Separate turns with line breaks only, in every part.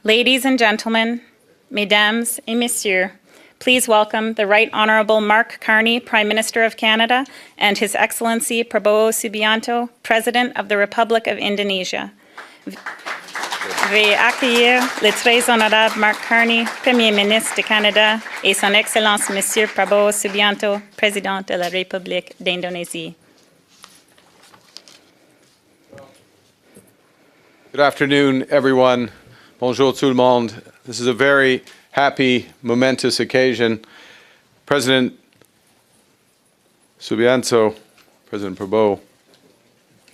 Ladies and gentlemen, mesdames et messieurs, please welcome the Right Honourable Mark Carney, Prime Minister of Canada, and His Excellency Prabowo Subianto, President of the Republic of Indonesia. Veuillez accueillir le très honorable Mark Carney, Premier Ministre du Canada, et Son Excellence Monsieur Prabowo Subianto, Président de la République d'Indonésie.
Good afternoon, everyone. Bonjour tout le monde. This is a very happy, momentous occasion. President Subianto, President Prabowo,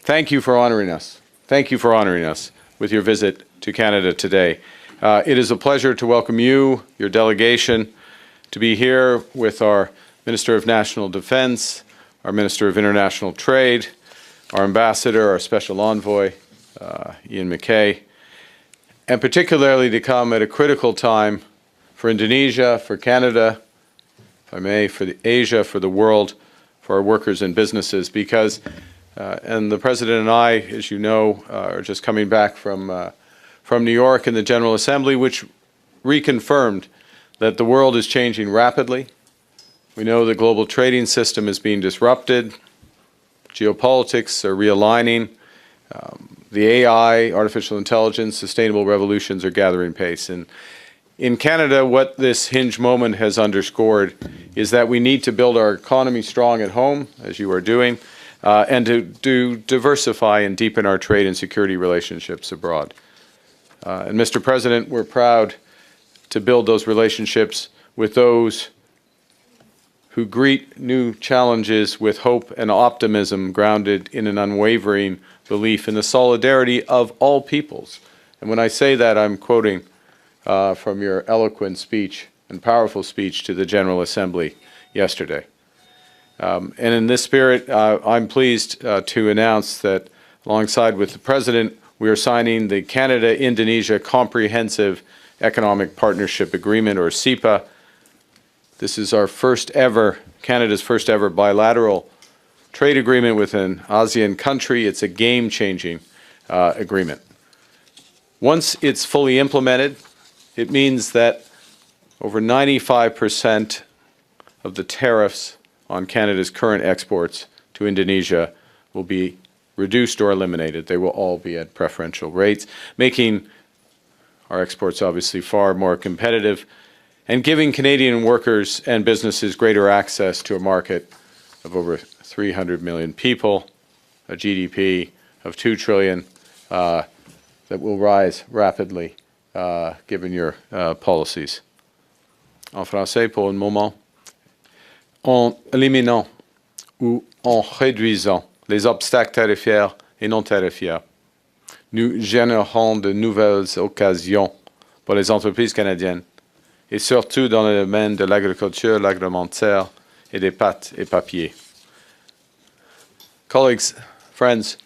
thank you for honoring us. Thank you for honoring us with your visit to Canada today. It is a pleasure to welcome you, your delegation, to be here with our Minister of National Defense, our Minister of International Trade, our Ambassador, our Special Envoy, Ian McKay, and particularly to come at a critical time for Indonesia, for Canada, if I may, for Asia, for the world, for our workers and businesses, because, and the President and I, as you know, are just coming back from New York and the General Assembly, which reconfirmed that the world is changing rapidly. We know the global trading system is being disrupted. Geopolitics are realigning. The AI, artificial intelligence, sustainable revolutions are gathering pace. And in Canada, what this hinge moment has underscored is that we need to build our economy strong at home, as you are doing, and to diversify and deepen our trade and security relationships abroad. And Mr. President, we're proud to build those relationships with those who greet new challenges with hope and optimism grounded in an unwavering belief in the solidarity of all peoples. And when I say that, I'm quoting from your eloquent speech and powerful speech to the General Assembly yesterday. And in this spirit, I'm pleased to announce that alongside with the President, we are signing the Canada-Indonesia Comprehensive Economic Partnership Agreement, or CEPA. This is our first ever, Canada's first ever bilateral trade agreement with an ASEAN country. It's a game-changing agreement. Once it's fully implemented, it means that over 95% of the tariffs on Canada's current exports to Indonesia will be reduced or eliminated. They will all be at preferential rates, making our exports obviously far more competitive and giving Canadian workers and businesses greater access to a market of over 300 million people, a GDP of $2 trillion that will rise rapidly given your policies. En français, pour un moment, en éliminant ou en réduisant les obstacles tarifaires et non tarifaires, nous générons de nouvelles occasions pour les entreprises canadiennes, et surtout dans le domaine de l'agriculture, l'agroalimentaire et des pâtes et papiers. Colleagues, friends,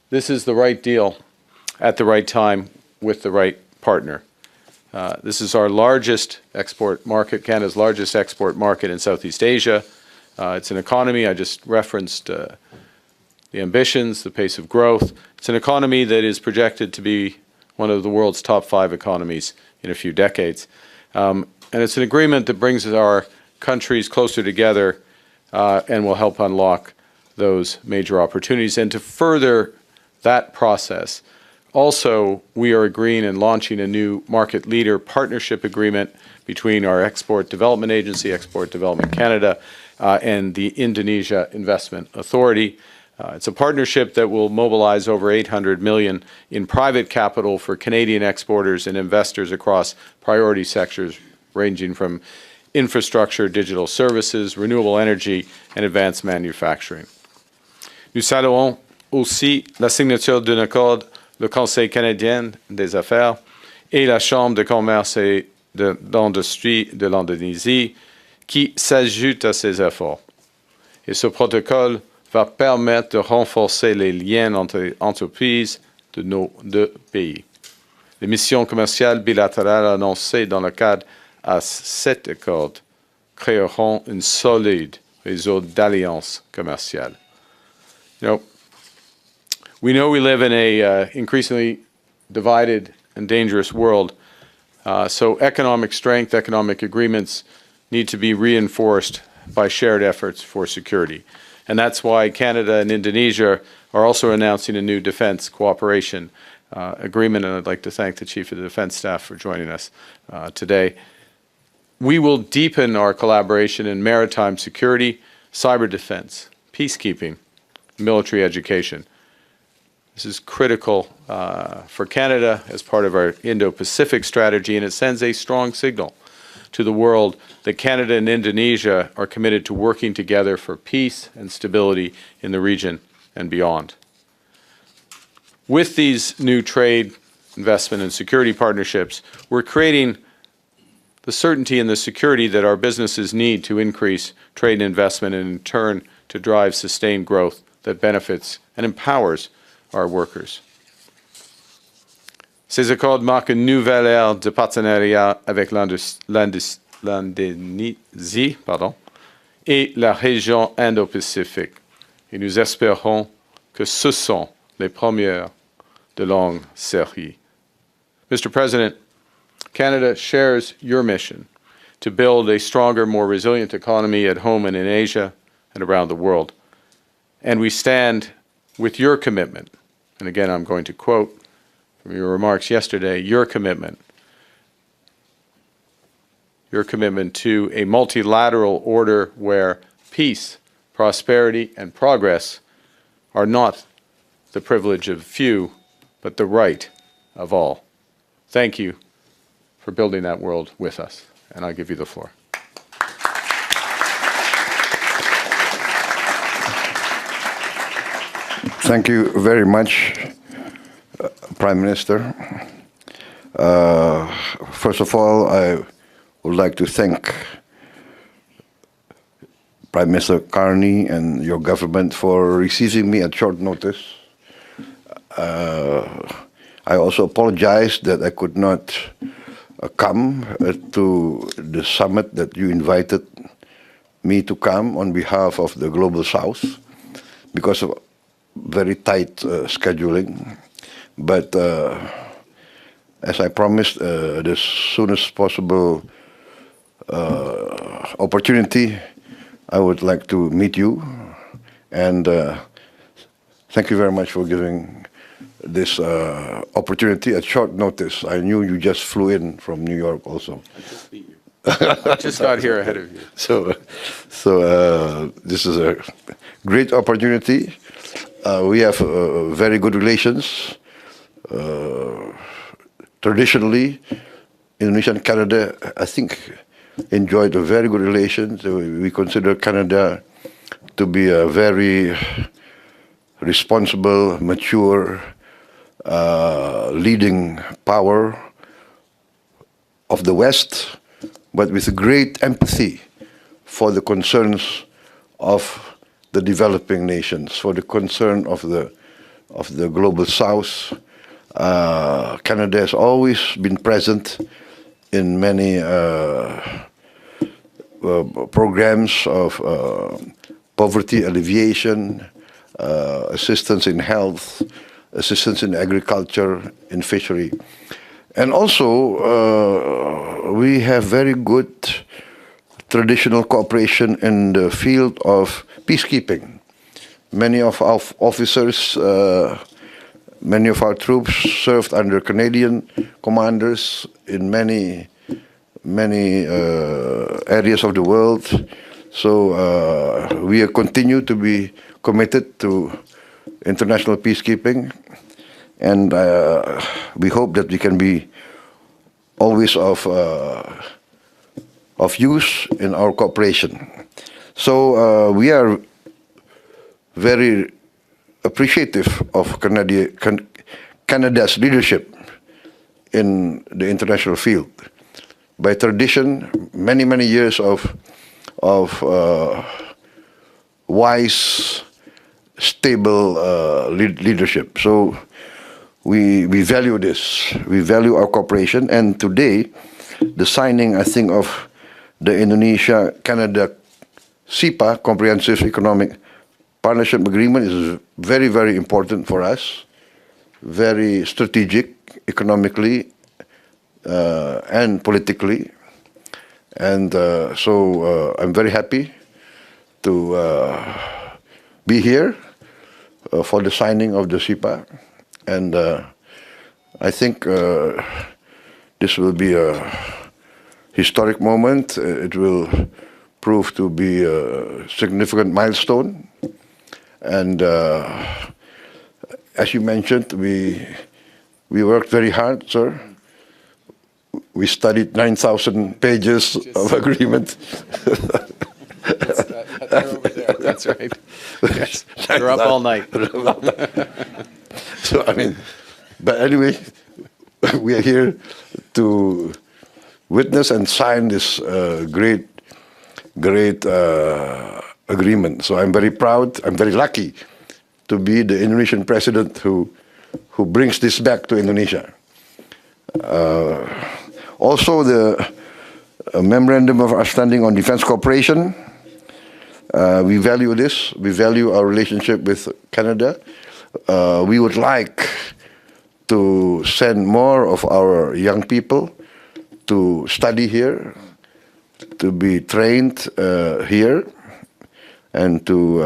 this is the right deal at the right time with the right partner. This is our largest export market, Canada's largest export market in Southeast Asia. It's an economy, I just referenced the ambitions, the pace of growth. It's an economy that is projected to be one of the world's top 5 economies in a few decades. And it's an agreement that brings our countries closer together and will help unlock those major opportunities. And to further that process, also we are agreeing and launching a new market leader partnership agreement between our Export Development Agency, Export Development Canada, and the Indonesia Investment Authority. It's a partnership that will mobilize over $800 million in private capital for Canadian exporters and investors across priority sectors ranging from infrastructure, digital services, renewable energy, and advanced manufacturing. Nous saluons aussi la signature d'un accord le Conseil canadien des affaires et la Chambre de commerce et d'industrie de l'Indonésie qui s'ajoute à ces efforts. Et ce protocole va permettre de renforcer les liens entre les entreprises de nos deux pays. Les missions commerciales bilatérales annoncées dans le cadre à cet accord créeront un solide réseau d'alliances commerciales. We know we live in a increasingly divided and dangerous world, So economic strength, economic agreements need to be reinforced by shared efforts for security. And that's why Canada and Indonesia are also announcing a new defense cooperation agreement, and I'd like to thank the Chief of the Defense Staff for joining us today. We will deepen our collaboration in maritime security, cyber defense, peacekeeping, military education. This is critical for Canada as part of our Indo-Pacific strategy, and it sends a strong signal to the world that Canada and Indonesia are committed to working together for peace and stability in the region and beyond. With these new trade, investment, and security partnerships, we're creating the certainty and the security that our businesses need to increase trade and investment, and in turn to drive sustained growth that benefits and empowers our workers. Ces accords marquent une nouvelle ère de partenariat avec l'Indonésie et la région Indo-Pacifique. Et nous espérons que ce sont les premières de longue série. Mr. President, Canada shares your mission to build a stronger, more resilient economy at home and in Asia and around the world. And we stand with your commitment, and again I'm going to quote from your remarks yesterday, your commitment to a multilateral order where peace, prosperity, and progress are not the privilege of few, but the right of all. Thank you for building that world with us, and I'll give you the floor.
Thank you very much, Prime Minister. First of all, I would like to thank Prime Minister Carney and your government for receiving me at short notice. I also apologize that I could not come to the summit that you invited me to come on behalf of the Global South because of very tight scheduling. But as I promised, the soonest possible opportunity, I would like to meet you. And thank you very much for giving this opportunity at short notice. I knew you just flew in from New York also.
I just beat you. I just got here ahead of you.
So this is a great opportunity. We have very good relations. Traditionally, Indonesia and Canada, I think, enjoyed a very good relation. We consider Canada to be a very responsible, mature, leading power of the West, but with great empathy for the concerns of the developing nations, for the concern of the Global South. Canada has always been present in many programs of poverty alleviation, assistance in health, assistance in agriculture, in fishery. And also, we have very good traditional cooperation in the field of peacekeeping. Many of our officers, many of our troops served under Canadian commanders in many areas of the world. So we continue to be committed to international peacekeeping, and we hope that we can be always of use in our cooperation. So we are very appreciative of Canada's leadership in the international field. By tradition, many years of wise, stable leadership. So we value this. We value our cooperation. And today, the signing, I think, of the Indonesia-Canada CEPA, Comprehensive Economic Partnership Agreement, is very important for us. Very strategic economically, and politically. And so I'm very happy to be here for the signing of the CIPA. And I think this will be a historic moment. It will prove to be a significant milestone. And as you mentioned, we worked very hard, sir. We studied 9,000 pages of agreement.
They're over there. That's right. Yes. They're up all night.
So, I mean, but anyway, we are here to witness and sign this great agreement. So I'm very proud, I'm very lucky to be the Indonesian president who brings this back to Indonesia. Also, the memorandum of understanding on defense cooperation, we value this. We value our relationship with Canada. We would like to send more of our young people to study here, to be trained here, and to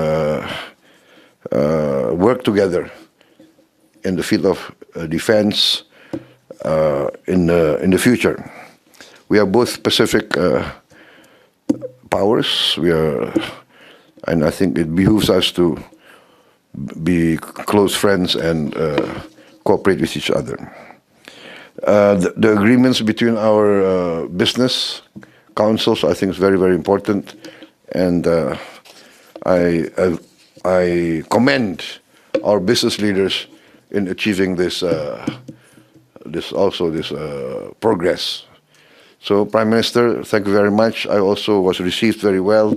work together in the field of defense in the future. We are both Pacific powers. And I think it behooves us to be close friends and cooperate with each other. The agreements between our business councils, I think, is very, very important, and I commend our business leaders in achieving this progress. So, Prime Minister, thank you very much. I also was received very well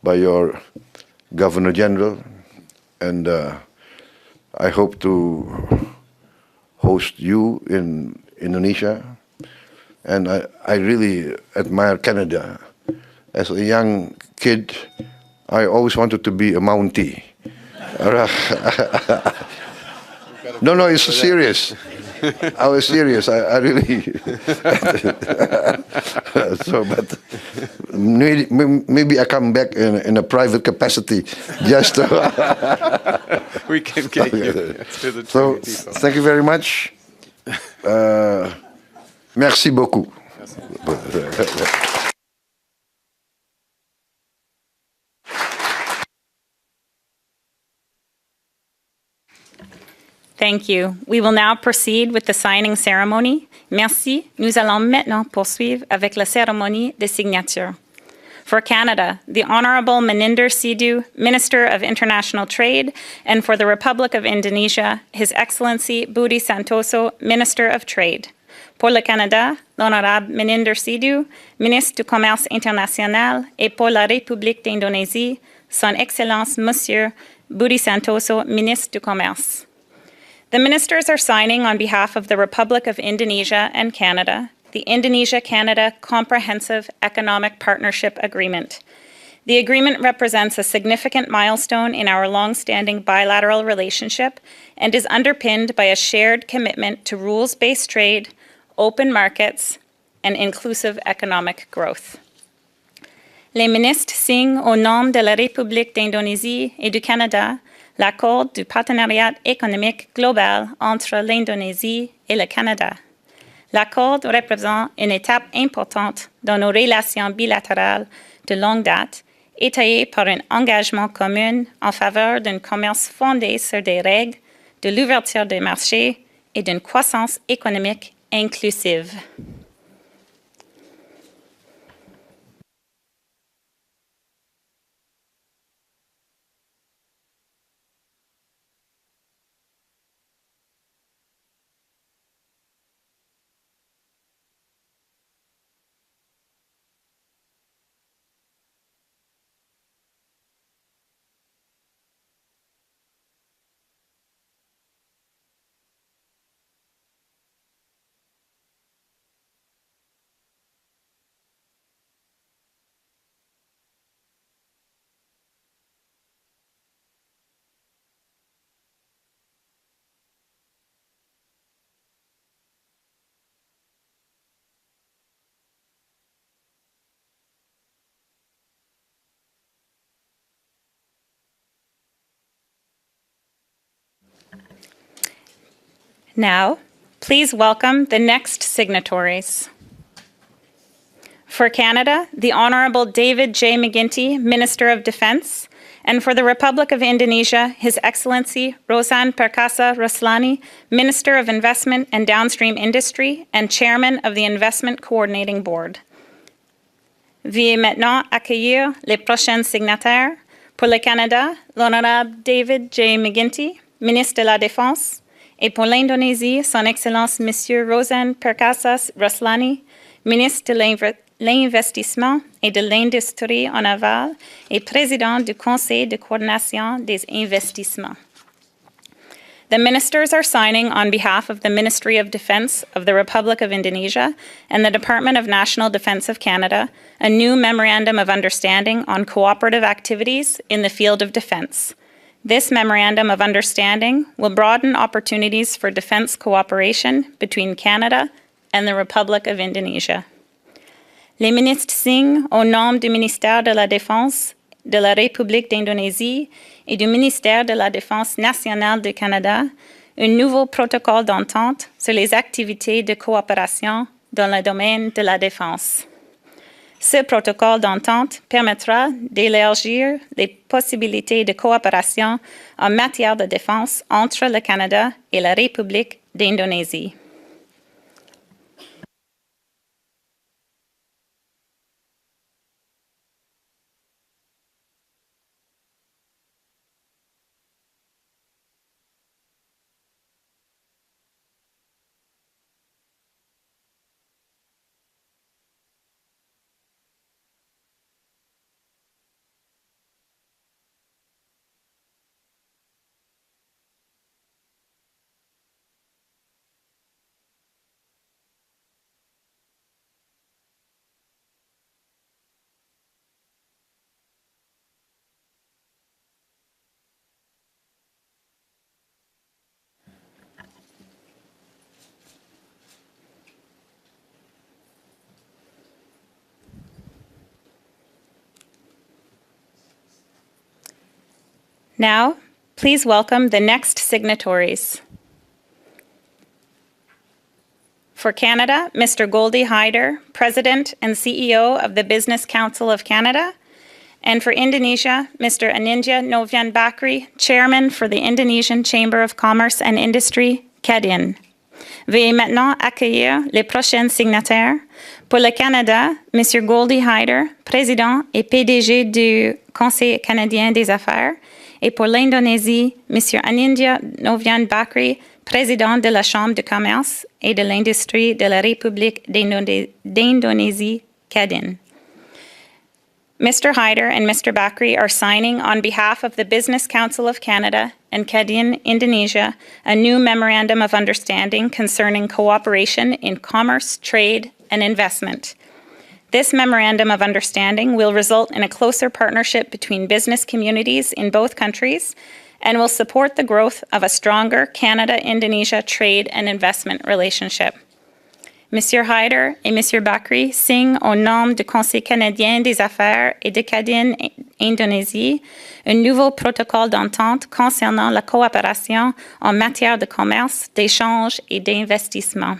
by your Governor General, and I hope to host you in Indonesia. And I really admire Canada. As a young kid, I always wanted to be a Mountie. No, it's serious. I was serious. I really. So, but maybe I come back in a private capacity, just to.
We can get you to the
So,
Trinity Depot.
thank you very much. Merci beaucoup.
Thank you. We will now proceed with the signing ceremony. Merci. Nous allons maintenant poursuivre avec la cérémonie de signature. For Canada, the Honourable Meninder Sidhu, Minister of International Trade, and for the Republic of Indonesia, His Excellency Budi Santoso, Minister of Trade. Pour le Canada, l'Honorable Meninder Sidhu, Ministre du Commerce International, et pour la République d'Indonésie, Son Excellence Monsieur Budi Santoso, Ministre du Commerce. The ministers are signing on behalf of the Republic of Indonesia and Canada, the Indonesia-Canada Comprehensive Economic Partnership Agreement. The agreement represents a significant milestone in our long-standing bilateral relationship and is underpinned by a shared commitment to rules-based trade, open markets, and inclusive economic growth. Les ministres signent au nom de la République d'Indonésie et du Canada l'accord du partenariat économique global entre l'Indonésie et le Canada. L'accord représente une étape importante dans nos relations bilatérales de longue date, étayée par un engagement commun en faveur d'un commerce fondé sur des règles, de l'ouverture des marchés et d'une croissance économique inclusive. Now, please welcome the next signatories. For Canada, the Honourable David J. McGuinty, Minister of Defence, and for the Republic of Indonesia, His Excellency Rosan Perkasa Raslani, Minister of Investment and Downstream Industry and Chairman of the Investment Coordinating Board. Veuillez maintenant accueillir les prochains signataires. Pour le Canada, l'Honorable David J. McGuinty, Ministre de la Défense, et pour l'Indonésie, Son Excellence Monsieur Rosan Perkasa Raslani, Ministre de l'Investissement et de l'Industrie en aval et Président du Conseil de coordination des investissements. The ministers are signing on behalf of the Ministry of Defence of the Republic of Indonesia and the Department of National Defence of Canada a new Memorandum of Understanding on cooperative activities in the field of defence. This Memorandum of Understanding will broaden opportunities for defence cooperation between Canada and the Republic of Indonesia. Les ministres signent au nom du ministère de la Défense de la République d'Indonésie et du ministère de la Défense nationale du Canada un nouveau protocole d'entente sur les activités de coopération dans le domaine de la défense. Ce protocole d'entente permettra d'élargir les possibilités de coopération en matière de défense entre le Canada et la République d'Indonésie. Now, please welcome the next signatories. For Canada, Mr. Goldie Hyder, President and CEO of the Business Council of Canada, and for Indonesia, Mr. Anindya Novian Bakri, Chairman for the Indonesian Chamber of Commerce and Industry, CADIN. Veuillez maintenant accueillir les prochains signataires. Pour le Canada, Mr. Goldie Hyder, Président et PDG du Conseil canadien des affaires, et pour l'Indonésie, M. Anindya Novian Bakri, Président de la Chambre de commerce et de l'industrie de la République d'Indonésie, CADIN. Mr. Hyder and Mr. Bakri are signing on behalf of the Business Council of Canada and CADIN Indonesia a new Memorandum of Understanding concerning cooperation in commerce, trade, and investment. This Memorandum of Understanding will result in a closer partnership between business communities in both countries and will support the growth of a stronger Canada-Indonesia trade and investment relationship. Monsieur Hyder et Monsieur Bakri signent au nom du Conseil canadien des affaires et de CADIN Indonésie un nouveau protocole d'entente concernant la coopération en matière de commerce, d'échange et d'investissement.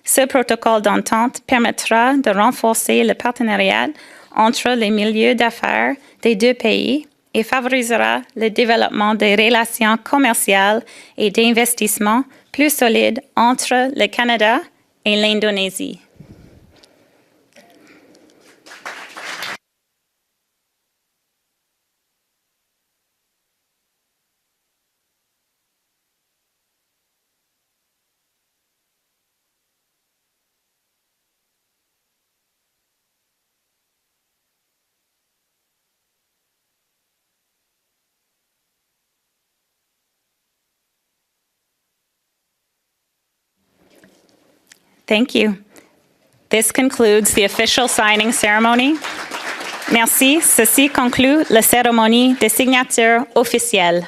Ce protocole d'entente permettra de renforcer le partenariat entre les milieux d'affaires des deux pays et favorisera le développement des relations commerciales et d'investissement plus solides entre le Canada et l'Indonésie. Thank you. This concludes the official signing ceremony. Merci. Ceci conclut la cérémonie de signature officielle.